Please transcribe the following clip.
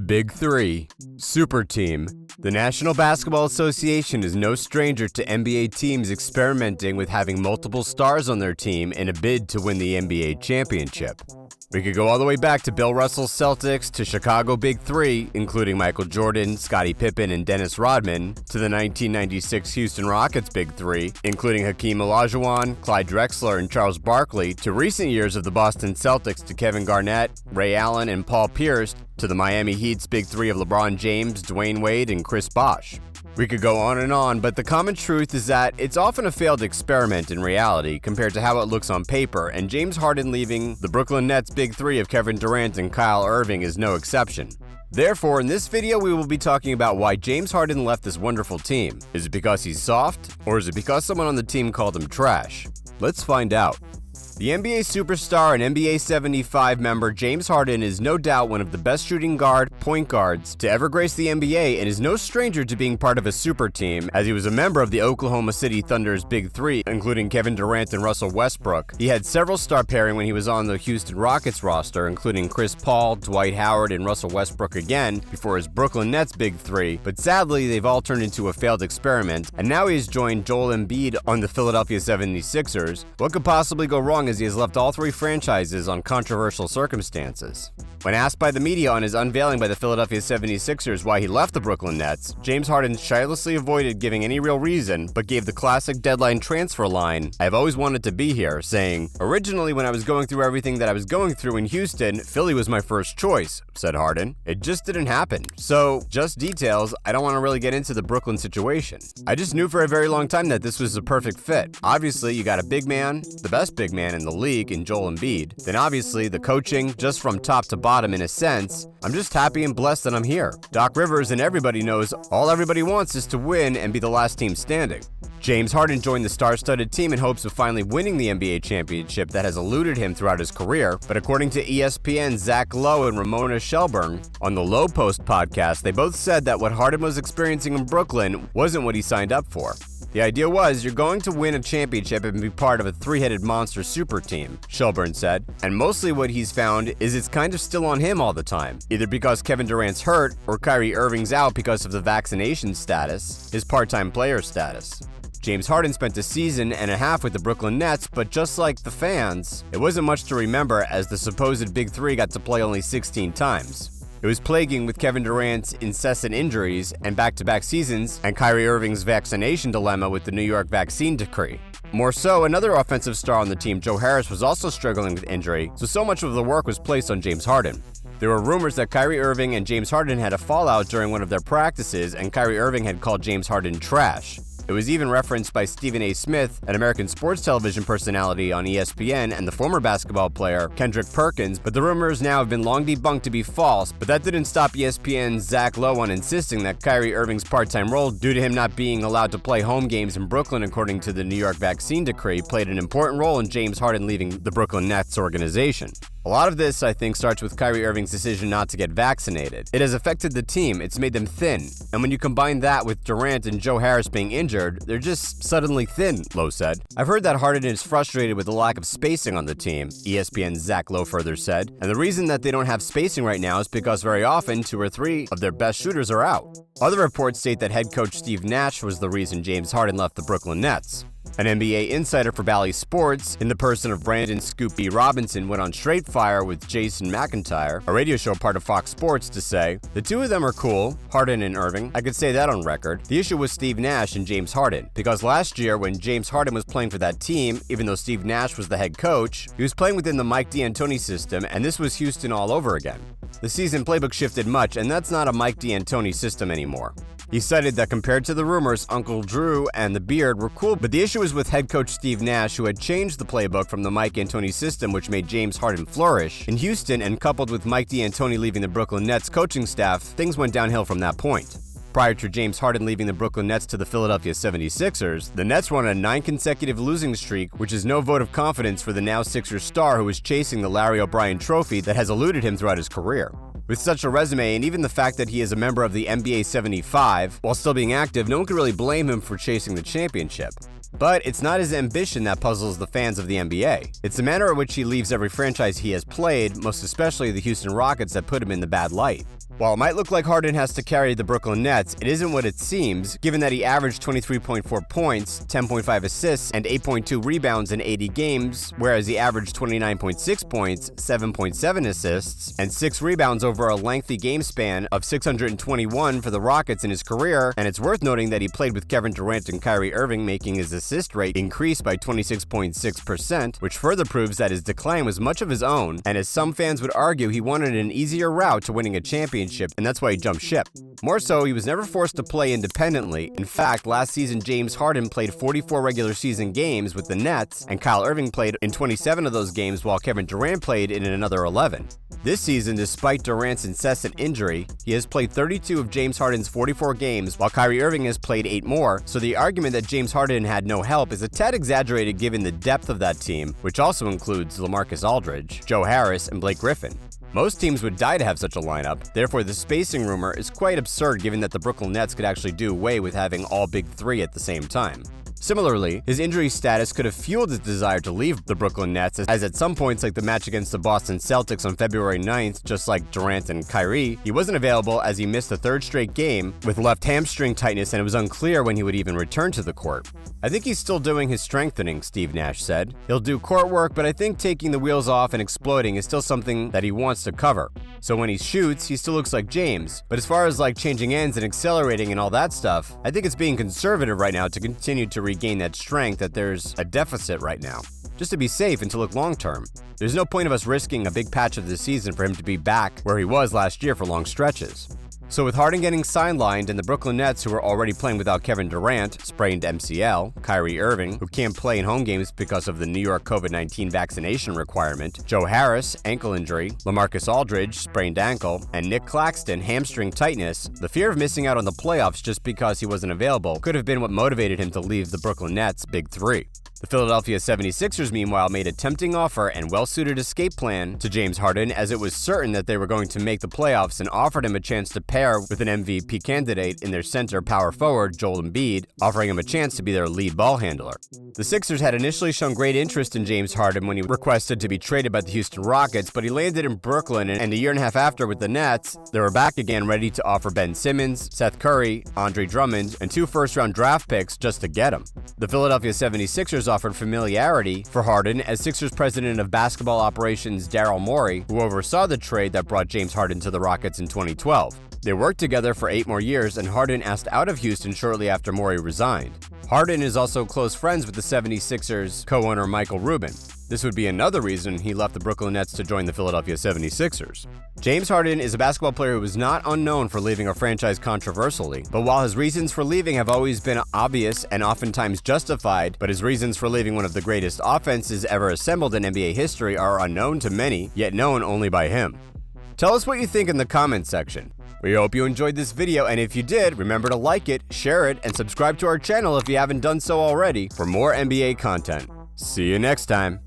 Big Three. Superteam. The National Basketball Association is no stranger to NBA teams experimenting with having multiple stars on their team in a bid to win the NBA championship. We could go all the way back to Bill Russell's Celtics, to Chicago Big Three, including Michael Jordan, Scottie Pippen, and Dennis Rodman, to the 1996 Houston Rockets Big Three, including Hakeem Olajuwon, Clyde Drexler, and Charles Barkley, to recent years of the Boston Celtics to Kevin Garnett, Ray Allen, and Paul Pierce, to the Miami Heat's Big Three of LeBron James, Dwayne Wade, and Chris Bosh. We could go on, but the common truth is that it's often a failed experiment in reality compared to how it looks on paper, and James Harden leaving the Brooklyn Nets Big Three of Kevin Durant and Kyle Irving is no exception. Therefore, in this video, we will be talking about why James Harden left this wonderful team. Is it because he's soft, or is it because someone on the team called him trash? Let's find out. The NBA superstar and NBA 75 member James Harden is no doubt one of the best shooting guard, point guards to ever grace the NBA, and is no stranger to being part of a super team, as he was a member of the Oklahoma City Thunder's Big Three, including Kevin Durant and Russell Westbrook. He had several star pairing when he was on the Houston Rockets roster, including Chris Paul, Dwight Howard, and Russell Westbrook again before his Brooklyn Nets Big Three, but sadly they've all turned into a failed experiment, and now he's joined Joel Embiid on the Philadelphia 76ers. What could possibly go wrong, as he has left all three franchises on controversial circumstances? When asked by the media on his unveiling by the Philadelphia 76ers why he left the Brooklyn Nets, James Harden tirelessly avoided giving any real reason, but gave the classic deadline transfer line, "I've always wanted to be here," saying, "Originally, when I was going through everything that I was going through in Houston, Philly was my first choice," said Harden. "It just didn't happen. So, just details, I don't want to really get into the Brooklyn situation. I just knew for a very long time that this was a perfect fit. Obviously, you got a big man, the best big man in the league in Joel Embiid. Then obviously the coaching, just from top to bottom in a sense. I'm just happy and blessed that I'm here. Doc Rivers and everybody knows all everybody wants is to win and be the last team standing." James Harden joined the star-studded team in hopes of finally winning the NBA championship that has eluded him throughout his career, but according to ESPN's Zach Lowe and Ramona Shelburne on the Low Post podcast, they both said that what Harden was experiencing in Brooklyn wasn't what he signed up for. The idea was, you're going to win a championship and be part of a three-headed monster super team, Shelburne said, and mostly what he's found is it's kind of still on him all the time, either because Kevin Durant's hurt or Kyrie Irving's out because of the vaccination status, his part-time player status. James Harden spent a season and a half with the Brooklyn Nets, but just like the fans, it wasn't much to remember as the supposed Big Three got to play only 16 times. It was plaguing with Kevin Durant's incessant injuries and back-to-back seasons, and Kyrie Irving's vaccination dilemma with the New York vaccine decree. More so, another offensive star on the team, Joe Harris, was also struggling with injury, so much of the work was placed on James Harden. There were rumors that Kyrie Irving and James Harden had a fallout during one of their practices, and Kyrie Irving had called James Harden trash. It was even referenced by Stephen A. Smith, an American sports television personality on ESPN, and the former basketball player Kendrick Perkins, but the rumors now have been long debunked to be false, but that didn't stop ESPN's Zach Lowe on insisting that Kyrie Irving's part-time role, due to him not being allowed to play home games in Brooklyn according to the New York vaccine decree, played an important role in James Harden leaving the Brooklyn Nets organization. A lot of this, I think, starts with Kyrie Irving's decision not to get vaccinated. It has affected the team, it's made them thin, and when you combine that with Durant and Joe Harris being injured, they're just suddenly thin, Lowe said. "I've heard that Harden is frustrated with the lack of spacing on the team," ESPN's Zach Lowe further said, "and the reason that they don't have spacing right now is because very often 2 or 3 of their best shooters are out." Other reports state that head coach Steve Nash was the reason James Harden left the Brooklyn Nets. An NBA insider for Bally Sports, in the person of Brandon Scoop B. Robinson, went on Straight Fire with Jason McIntyre, a radio show part of Fox Sports, to say, "The two of them are cool, Harden and Irving. I could say that on record. The issue was Steve Nash and James Harden, because last year when James Harden was playing for that team, even though Steve Nash was the head coach, he was playing within the Mike D'Antoni system, and this was Houston all over again. The season playbook shifted much, and that's not a Mike D'Antoni system anymore." He cited that compared to the rumors, Uncle Drew and the Beard were cool, but the issue was with head coach Steve Nash, who had changed the playbook from the Mike D'Antoni system, which made James Harden flourish in Houston, and coupled with Mike D'Antoni leaving the Brooklyn Nets coaching staff, things went downhill from that point. Prior to James Harden leaving the Brooklyn Nets to the Philadelphia 76ers, the Nets won a 9 consecutive losing streak, which is no vote of confidence for the now Sixers star who is chasing the Larry O'Brien trophy that has eluded him throughout his career. With such a resume, and even the fact that he is a member of the NBA 75, while still being active, no one can really blame him for chasing the championship. But it's not his ambition that puzzles the fans of the NBA. It's the manner in which he leaves every franchise he has played, most especially the Houston Rockets, that put him in the bad light. While it might look like Harden has to carry the Brooklyn Nets, it isn't what it seems, given that he averaged 23.4 points, 10.5 assists, and 8.2 rebounds in 80 games, whereas he averaged 29.6 points, 7.7 assists, and 6 rebounds over a lengthy game span of 621 for the Rockets in his career, and it's worth noting that he played with Kevin Durant and Kyrie Irving, making his assist rate increase by 26.6%, which further proves that his decline was much of his own, and as some fans would argue, he wanted an easier route to winning a championship, and that's why he jumped ship. More so, he was never forced to play independently. In fact, last season, James Harden played 44 regular season games with the Nets, and Kyle Irving played in 27 of those games while Kevin Durant played in another 11. This season, despite Durant's incessant injury, he has played 32 of James Harden's 44 games, while Kyrie Irving has played 8 more, so the argument that James Harden had no help is a tad exaggerated given the depth of that team, which also includes LaMarcus Aldridge, Joe Harris, and Blake Griffin. Most teams would die to have such a lineup, therefore the spacing rumor is quite absurd given that the Brooklyn Nets could actually do away with having all big three at the same time. Similarly, his injury status could have fueled his desire to leave the Brooklyn Nets, as at some points like the match against the Boston Celtics on February 9th, just like Durant and Kyrie, he wasn't available as he missed the third straight game with left hamstring tightness, and it was unclear when he would even return to the court. "I think he's still doing his strengthening," Steve Nash said. "He'll do court work, but I think taking the wheels off and exploding is still something that he wants to cover. So when he shoots, he still looks like James. But as far as like changing ends and accelerating and all that stuff, I think it's being conservative right now to continue to regain that strength, that there's a deficit right now. Just to be safe and to look long-term. There's no point of us risking a big patch of the season for him to be back where he was last year for long stretches." So with Harden getting sidelined and the Brooklyn Nets, who are already playing without Kevin Durant, sprained MCL, Kyrie Irving, who can't play in home games because of the New York COVID-19 vaccination requirement, Joe Harris, ankle injury, LaMarcus Aldridge, sprained ankle, and Nick Claxton, hamstring tightness, the fear of missing out on the playoffs just because he wasn't available could have been what motivated him to leave the Brooklyn Nets' Big Three. The Philadelphia 76ers, meanwhile, made a tempting offer and well-suited escape plan to James Harden, as it was certain that they were going to make the playoffs, and offered him a chance to pair with an MVP candidate in their center power forward, Joel Embiid, offering him a chance to be their lead ball handler. The Sixers had initially shown great interest in James Harden when he requested to be traded by the Houston Rockets, but he landed in Brooklyn, and a year and a half after with the Nets, they were back again ready to offer Ben Simmons, Seth Curry, Andre Drummond, and 2 first-round draft picks just to get him. The Philadelphia 76ers offered familiarity for Harden, as Sixers president of basketball operations Daryl Morey, who oversaw the trade that brought James Harden to the Rockets in 2012. They worked together for 8 more years, and Harden asked out of Houston shortly after Morey resigned. Harden is also close friends with the 76ers co-owner Michael Rubin. This would be another reason he left the Brooklyn Nets to join the Philadelphia 76ers. James Harden is a basketball player who is not unknown for leaving a franchise controversially, but while his reasons for leaving have always been obvious and oftentimes justified, but his reasons for leaving one of the greatest offenses ever assembled in NBA history are unknown to many, yet known only by him. Tell us what you think in the comments section. We hope you enjoyed this video, and if you did, remember to like it, share it, and subscribe to our channel if you haven't done so already for more NBA content. See you next time.